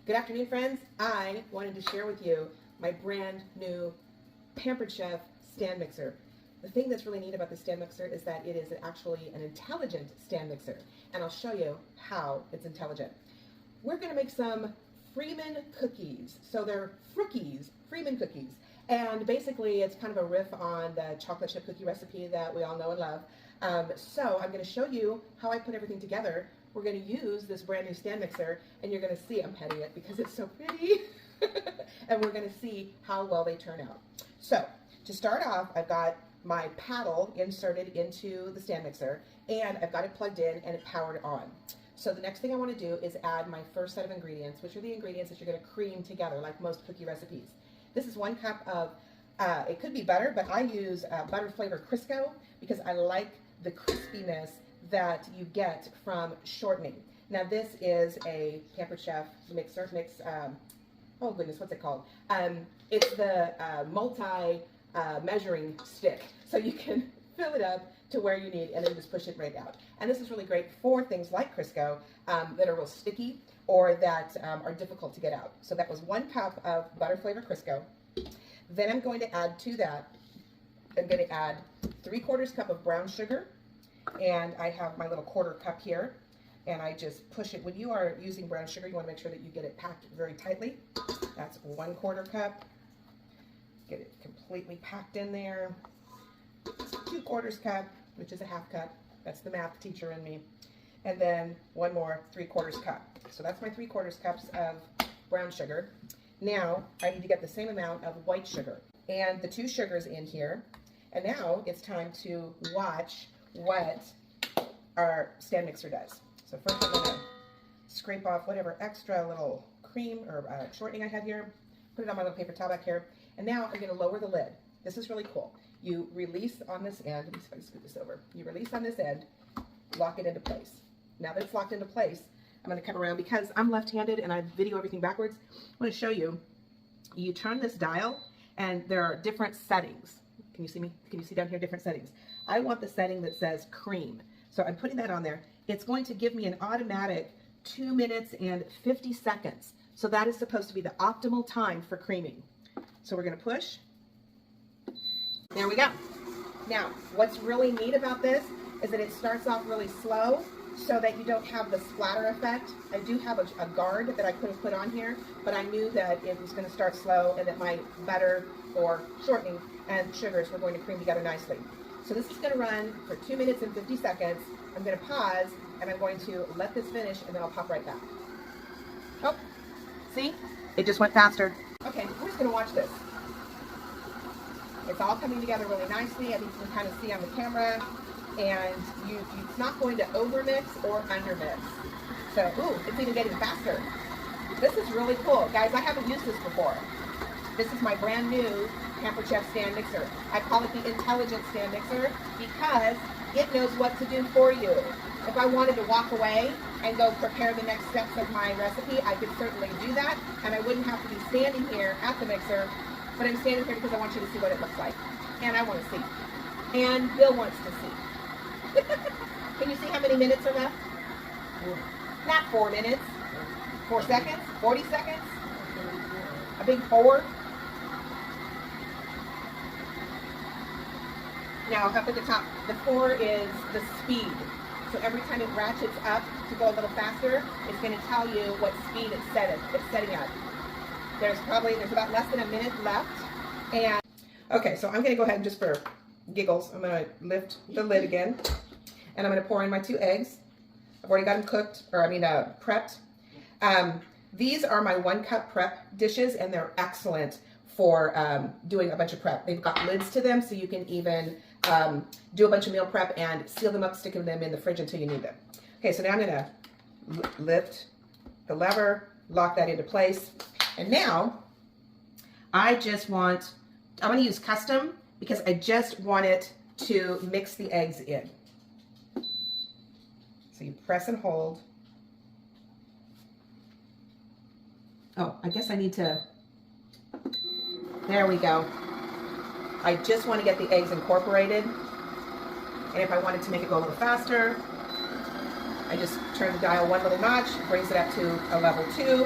Good afternoon, friends. I wanted to share with you my brand new Pampered Chef stand mixer. The thing that's really neat about this stand mixer is that it is actually an intelligent stand mixer, and I'll show you how it's intelligent. We're going to make some Freeman cookies. So they're Frookies, Freeman cookies. And basically it's kind of a riff on the chocolate chip cookie recipe that we all know and love. So I'm going to show you how I put everything together. We're going to use this brand new stand mixer, and you're going to see, I'm petting it because it's so pretty, and we're going to see how well they turn out. So to start off, I've got my paddle inserted into the stand mixer, and I've got it plugged in and it powered on. So the next thing I want to do is add my first set of ingredients, which are the ingredients that you're going to cream together like most cookie recipes. This is 1 cup of, it could be butter, but I use butter flavored Crisco because I like the crispiness that you get from shortening. Now this is a Pampered Chef mixer, oh goodness, what's it called? It's the multi measuring stick. So you can fill it up to where you need and then just push it right out. And this is really great for things like Crisco that are real sticky or that are difficult to get out. So that was 1 cup of butter flavored Crisco. Then I'm going to add to that, I'm going to add 3/4 cup of brown sugar. And I have my little 1/4 cup here, and I just push it. When you are using brown sugar, you want to make sure that you get it packed very tightly. That's 1/4 cup. Get it completely packed in there. 2/4 cup, which is a 1/2 cup. That's the math teacher in me. And then one more 3/4 cup. So that's my 3/4 cups of brown sugar. Now I need to get the same amount of white sugar and the 2 sugars in here. And now it's time to watch what our stand mixer does. So first I'm going to scrape off whatever extra little cream or shortening I had here, put it on my little paper towel back here, and now I'm going to lower the lid. This is really cool. You release on this end, let me see if I can scoot this over. You release on this end, lock it into place. Now that it's locked into place, I'm going to come around because I'm left-handed and I video everything backwards. I want to show you, you turn this dial and there are different settings. Can you see me? Can you see down here different settings? I want the setting that says cream. So I'm putting that on there. It's going to give me an automatic 2 minutes and 50 seconds. So that is supposed to be the optimal time for creaming. So we're going to push. There we go. Now, what's really neat about this is that it starts off really slow so that you don't have the splatter effect. I do have a guard that I could have put on here, but I knew that it was going to start slow and that my butter or shortening and sugars were going to cream together nicely. So this is going to run for 2 minutes and 50 seconds. I'm going to pause and I'm going to let this finish and then I'll pop right back. Oh, see? It just went faster. Okay, we're just going to watch this. It's all coming together really nicely. I think you can kind of see on the camera. And it's not going to overmix or undermix. So, ooh, it's even getting faster. This is really cool. Guys, I haven't used this before. This is my brand new Pampered Chef stand mixer. I call it the intelligent stand mixer because it knows what to do for you. If I wanted to walk away and go prepare the next steps of my recipe, I could certainly do that, and I wouldn't have to be standing here at the mixer, but I'm standing here because I want you to see what it looks like. And I want to see. And Bill wants to see. Can you see how many minutes are left? Not 4 minutes. 4 seconds? 40 seconds? A big 4? Now up at the top, the 4 is the speed. So every time it ratchets up to go a little faster, it's going to tell you what speed it's setting at. There's about less than a minute left. And okay, so I'm going to go ahead and just for giggles, I'm going to lift the lid again. And I'm going to pour in my 2 eggs. I've already got them cooked, or prepped. These are my 1 cup prep dishes, and they're excellent for doing a bunch of prep. They've got lids to them, so you can even do a bunch of meal prep and seal them up, sticking them in the fridge until you need them. Okay, so now I'm going to lift the lever, lock that into place. And now, I'm going to use custom because I just want it to mix the eggs in. So you press and hold. Oh, I guess I need to, there we go. I just want to get the eggs incorporated. And if I wanted to make it go a little faster, I just turn the dial 1 little notch, brings it up to a level 2.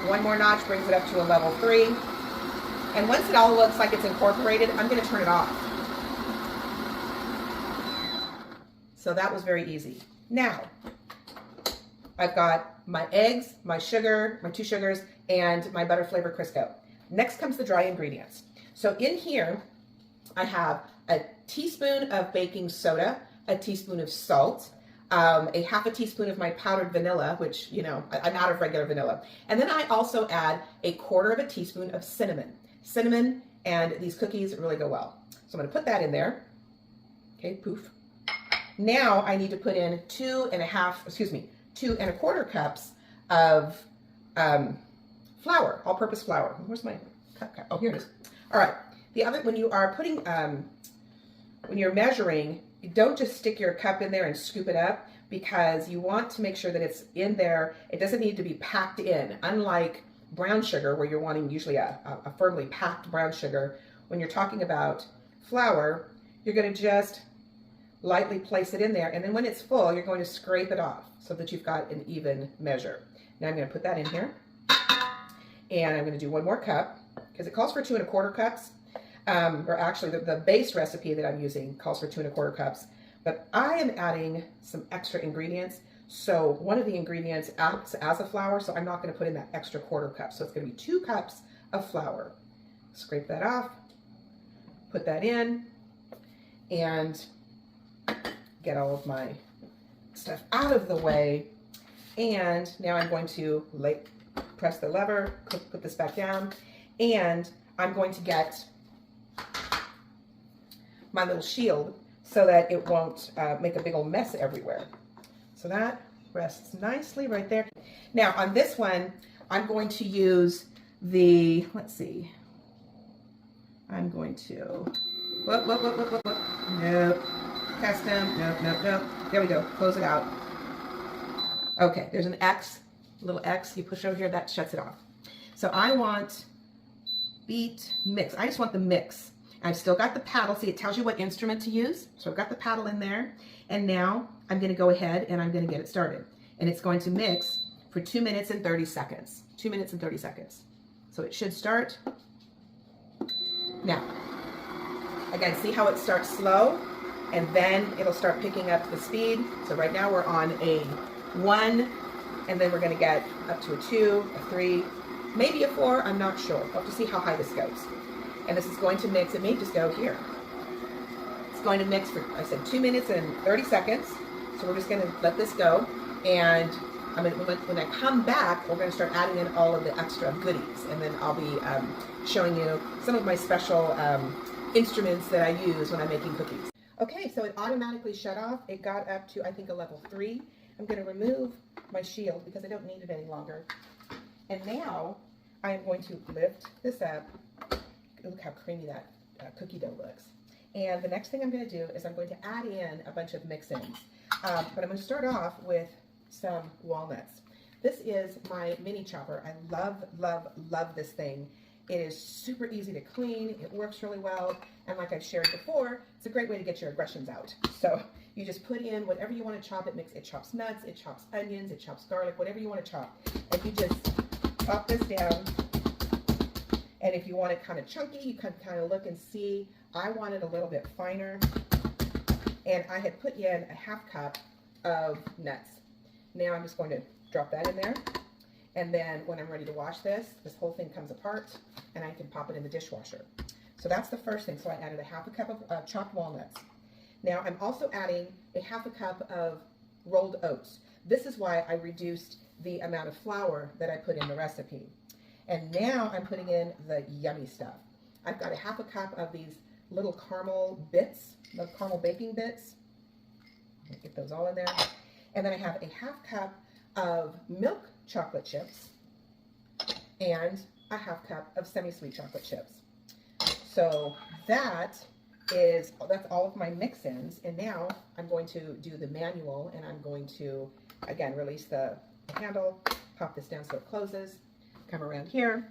One more notch brings it up to a level 3. And once it all looks like it's incorporated, I'm going to turn it off. So that was very easy. Now, I've got my eggs, my sugar, my 2 sugars, and my butter flavor Crisco. Next comes the dry ingredients. So in here, I have a teaspoon of baking soda, a teaspoon of salt, a half a teaspoon of my powdered vanilla, which, you know, I'm out of regular vanilla. And then I also add a quarter of a teaspoon of cinnamon. Cinnamon and these cookies really go well. So I'm going to put that in there. Okay, poof. Now I need to put in 2 1/4 cups of flour, all-purpose flour. Where's my cup? Oh, here it is. All right. The other, when you are putting, when you're measuring, you don't just stick your cup in there and scoop it up, because you want to make sure that it's in there. It doesn't need to be packed in. Unlike brown sugar, where you're wanting usually a firmly packed brown sugar, when you're talking about flour, you're going to just lightly place it in there, and then when it's full, you're going to scrape it off so that you've got an even measure. Now I'm going to put that in here, and I'm going to do 1 more cup, because it calls for 2 1/4 cups, or actually the base recipe that I'm using calls for 2 1/4 cups, but I am adding some extra ingredients. So one of the ingredients acts as a flour, so I'm not going to put in that extra 1/4 cup. So it's going to be 2 cups of flour. Scrape that off, put that in, and get all of my stuff out of the way. And now I'm going to press the lever, put this back down, and I'm going to get my little shield so that it won't make a big old mess everywhere. So that rests nicely right there. Now on this one, I'm going to use the, let's see, I'm going to, nope, custom, nope. There we go, close it out. Okay, there's an X, little X, you push over here, that shuts it off. So I want beat mix. I just want the mix. I've still got the paddle. See, it tells you what instrument to use. So I've got the paddle in there. And now I'm going to go ahead and I'm going to get it started. And it's going to mix for 2 minutes and 30 seconds. 2 minutes and 30 seconds. So it should start. Now, again, see how it starts slow? And then it'll start picking up the speed. So right now we're on a 1, and then we're going to get up to a 2, a 3, maybe a 4, I'm not sure. We'll have to see how high this goes. And this is going to mix, it may just go here. It's going to mix for, I said, 2 minutes and 30 seconds. So we're just going to let this go. And when I come back, we're going to start adding in all of the extra goodies. And then I'll be showing you some of my special instruments that I use when I'm making cookies. Okay, so it automatically shut off. It got up to, I think, a level 3. I'm going to remove my shield because I don't need it any longer. And now I am going to lift this up. Look how creamy that cookie dough looks. And the next thing I'm going to do is I'm going to add in a bunch of mix-ins. But I'm going to start off with some walnuts. This is my mini chopper. I love this thing. It is super easy to clean. It works really well. And like I've shared before, it's a great way to get your aggressions out. So you just put in whatever you want to chop. It chops nuts, it chops onions, it chops garlic, whatever you want to chop. And you just pop this down. And if you want it kind of chunky, you can kind of look and see. I want it a little bit finer. And I had put in a half cup of nuts. Now I'm just going to drop that in there. And then when I'm ready to wash this whole thing comes apart and I can pop it in the dishwasher. So that's the first thing. So I added a half a cup of chopped walnuts. Now I'm also adding a half a cup of rolled oats. This is why I reduced the amount of flour that I put in the recipe. And now I'm putting in the yummy stuff. I've got a half a cup of these little caramel bits, the caramel baking bits. Get those all in there. And then I have a half cup of milk chocolate chips and a half cup of semi-sweet chocolate chips. So that's all of my mix-ins. And now I'm going to do the manual, and I'm going to, again, release the handle, pop this down so it closes, come around here,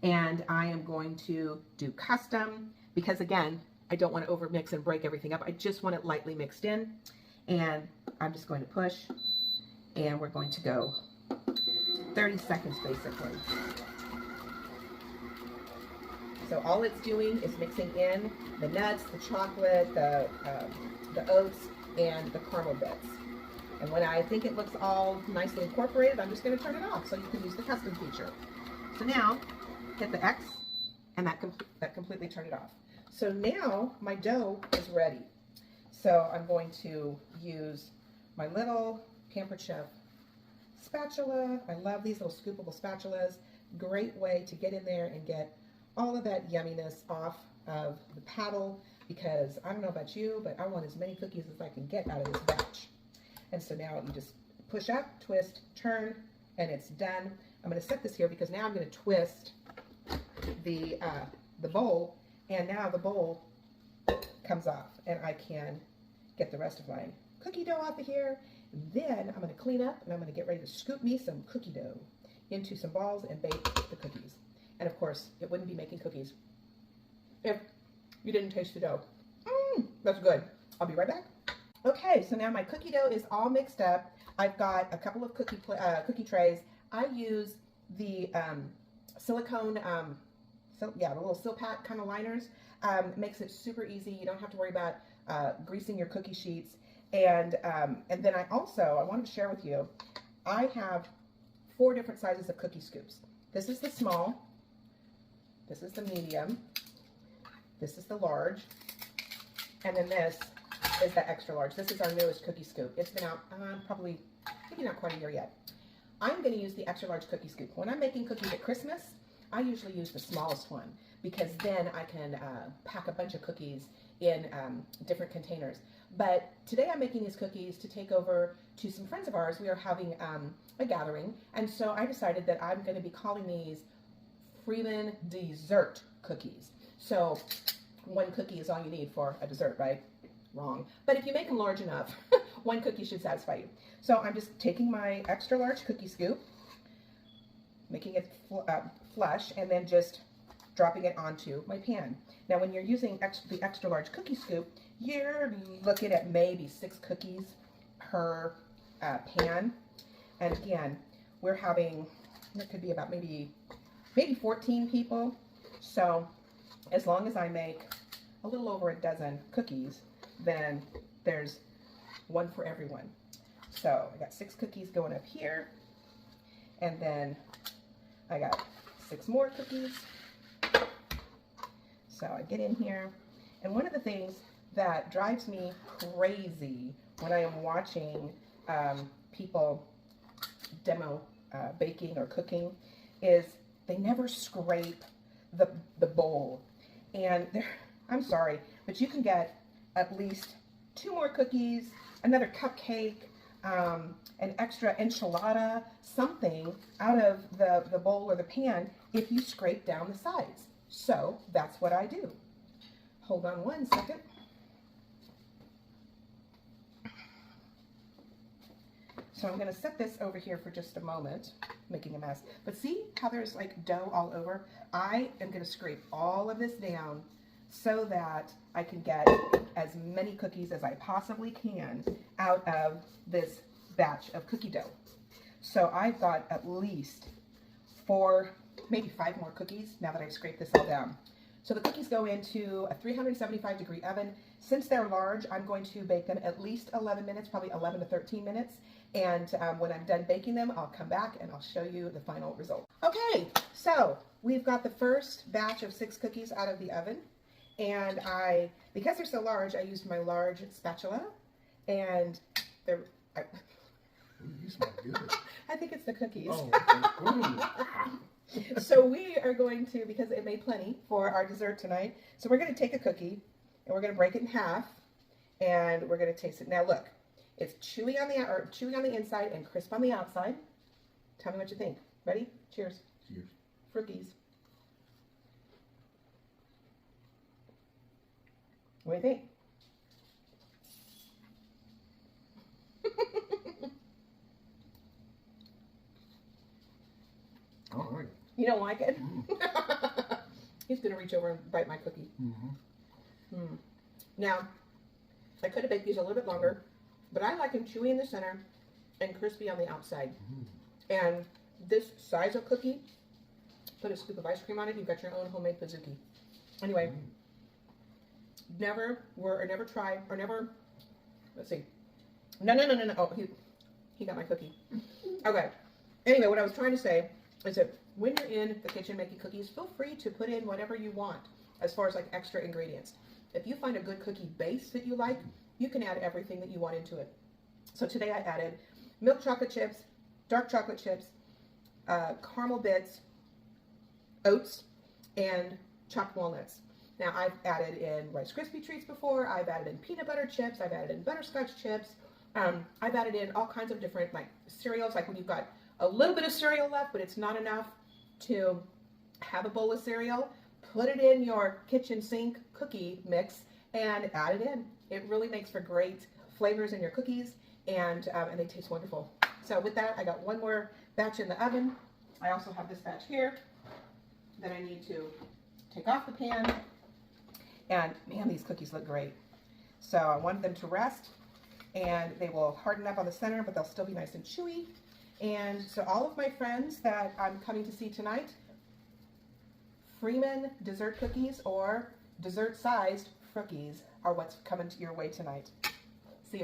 and I am going to do custom because, again, I don't want to overmix and break everything up. I just want it lightly mixed in, and I'm just going to push, and we're going to go 30 seconds basically. So all it's doing is mixing in the nuts, the chocolate, the oats, and the caramel bits. And when I think it looks all nicely incorporated, I'm just going to turn it off so you can use the custom feature. So now, hit the X, and that completely turned it off. So now my dough is ready. So I'm going to use my little Pampered Chef spatula. I love these little scoopable spatulas. Great way to get in there and get all of that yumminess off of the paddle, because I don't know about you, but I want as many cookies as I can get out of this batch. And so now you just push up, twist, turn, and it's done. I'm going to set this here because now I'm going to twist the bowl, and now the bowl comes off, and I can get the rest of my cookie dough off of here. Then I'm going to clean up, and I'm going to get ready to scoop me some cookie dough into some balls and bake the cookies. And of course, it wouldn't be making cookies if you didn't taste the dough. That's good. I'll be right back. Okay, so now my cookie dough is all mixed up. I've got a couple of cookie trays. I use the silicone, the little Silpat kind of liners. Makes it super easy. You don't have to worry about greasing your cookie sheets. And then I wanted to share with you, I have 4 different sizes of cookie scoops. This is the small. This is the medium, this is the large, and then this is the extra large. This is our newest cookie scoop. It's been out probably, maybe not quite a year yet. I'm going to use the extra large cookie scoop. When I'm making cookies at Christmas, I usually use the smallest one, because then I can pack a bunch of cookies in different containers. But today I'm making these cookies to take over to some friends of ours. We are having a gathering, and so I decided that I'm going to be calling these Freeman dessert cookies. So 1 cookie is all you need for a dessert, right? Wrong. But if you make them large enough, 1 cookie should satisfy you. So I'm just taking my extra large cookie scoop, making it flush, and then just dropping it onto my pan. Now when you're using the extra large cookie scoop, you're looking at maybe 6 cookies per pan. And again, we're having, it could be about maybe 14 people. So as long as I make a little over a dozen cookies, then there's 1 for everyone. So I got 6 cookies going up here, and then I got 6 more cookies. So I get in here, and one of the things that drives me crazy when I am watching people demo baking or cooking is they never scrape the bowl. And I'm sorry, but you can get at least 2 more cookies, another cupcake, an extra enchilada, something out of the bowl or the pan if you scrape down the sides. So that's what I do. Hold on 1 second. So I'm going to set this over here for just a moment, making a mess. But see how there's like dough all over? I am going to scrape all of this down so that I can get as many cookies as I possibly can out of this batch of cookie dough. So I've got at least 4, maybe 5 more cookies now that I've scraped this all down. So the cookies go into a 375-degree oven. Since they're large, I'm going to bake them at least 11 minutes, probably 11 to 13 minutes. And when I'm done baking them, I'll come back and I'll show you the final result. Okay, so we've got the first batch of 6 cookies out of the oven. And because they're so large, I used my large spatula. And they're... You smell good. I think it's the cookies. Oh, So we are going to, because it made plenty for our dessert tonight, so we're going to take a cookie and we're going to break it in half and we're going to taste it. Now look, it's chewy on the inside and crisp on the outside. Tell me what you think. Ready? Cheers. Cheers. Frookies. What do you think? All right. You don't like it? He's going to reach over and bite my cookie. Now, I could have baked these a little bit longer, but I like them chewy in the center and crispy on the outside. And this size of cookie, put a scoop of ice cream on it, you've got your own homemade pizookie. Anyway, never tried, or never, let's see. No. Oh, he got my cookie. Okay. Anyway, what I was trying to say is that when you're in the kitchen making cookies, feel free to put in whatever you want as far as like extra ingredients. If you find a good cookie base that you like, you can add everything that you want into it. So today I added milk chocolate chips, dark chocolate chips, caramel bits, oats, and chopped walnuts. Now I've added in Rice Krispie treats before, I've added in peanut butter chips, I've added in butterscotch chips, I've added in all kinds of different like cereals, like when you've got a little bit of cereal left, but it's not enough to have a bowl of cereal, put it in your kitchen sink cookie mix and add it in. It really makes for great flavors in your cookies, and they taste wonderful. So with that, I got one more batch in the oven. I also have this batch here that I need to take off the pan. And man, these cookies look great. So I want them to rest, and they will harden up on the center, but they'll still be nice and chewy. And so all of my friends that I'm coming to see tonight, Freeman dessert cookies or dessert-sized Frookies are what's coming to your way tonight.